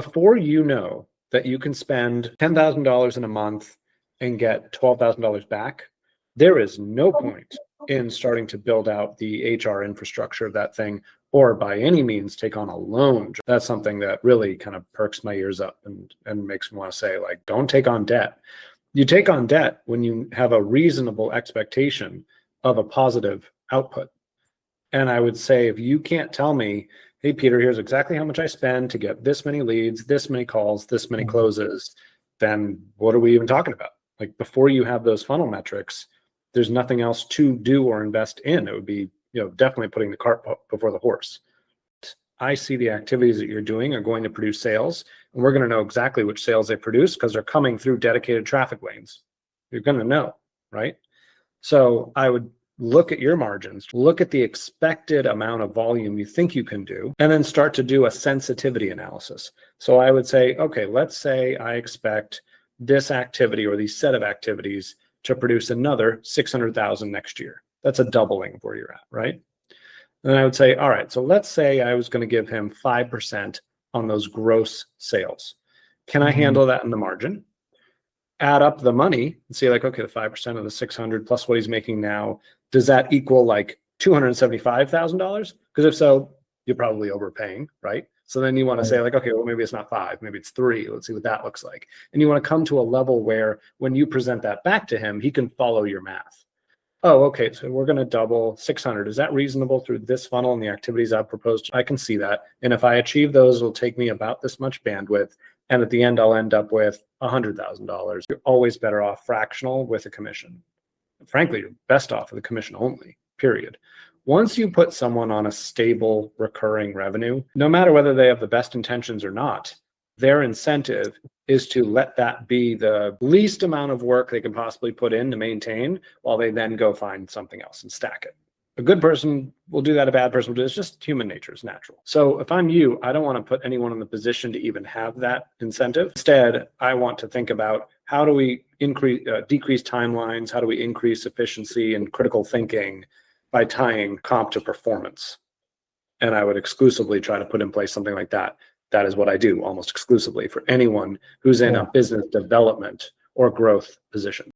before you know that you can spend $10,000 in a month and get $12,000 back, there is no point in starting to build out the HR infrastructure of that thing, or by any means take on a loan. That's something that really kind of perks my ears up and makes me want to say, like, don't take on debt. You take on debt when you have a reasonable expectation of a positive output. And I would say, if you can't tell me, hey, Peter, here's exactly how much I spend to get this many leads, this many calls, this many closes, then what are we even talking about? Like, before you have those funnel metrics, there's nothing else to do or invest in. It would be, definitely putting the cart before the horse. I see the activities that you're doing are going to produce sales, and we're going to know exactly which sales they produce because they're coming through dedicated traffic lanes. You're going to know, right? So I would look at your margins, look at the expected amount of volume you think you can do, and then start to do a sensitivity analysis. So I would say, okay, let's say I expect this activity or these set of activities to produce another 600,000 next year. That's a doubling of where you're at, right? Then I would say, all right, so let's say I was going to give him 5% on those gross sales. Can I handle that in the margin? Add up the money and see, like, okay, the 5% of the 600 plus what he's making now, does that equal like $275,000? Because if so, you're probably overpaying, right? So then you want to say, like, okay, well, maybe it's not 5, maybe it's 3. Let's see what that looks like. And you want to come to a level where when you present that back to him, he can follow your math. Oh, okay, so we're going to double 600. Is that reasonable through this funnel and the activities I've proposed? I can see that. And if I achieve those, it'll take me about this much bandwidth. And at the end, I'll end up with $100,000. You're always better off fractional with a commission. Frankly, you're best off with a commission only, period. Once you put someone on a stable recurring revenue, no matter whether they have the best intentions or not, their incentive is to let that be the least amount of work they can possibly put in to maintain, while they then go find something else and stack it. A good person will do that. A bad person will do it. It's just human nature. It's natural. So if I'm you, I don't want to put anyone in the position to even have that incentive. Instead, I want to think about, how do we decrease timelines? How do we increase efficiency and critical thinking by tying comp to performance? And I would exclusively try to put in place something like that. That is what I do almost exclusively for anyone who's in a business development or growth position.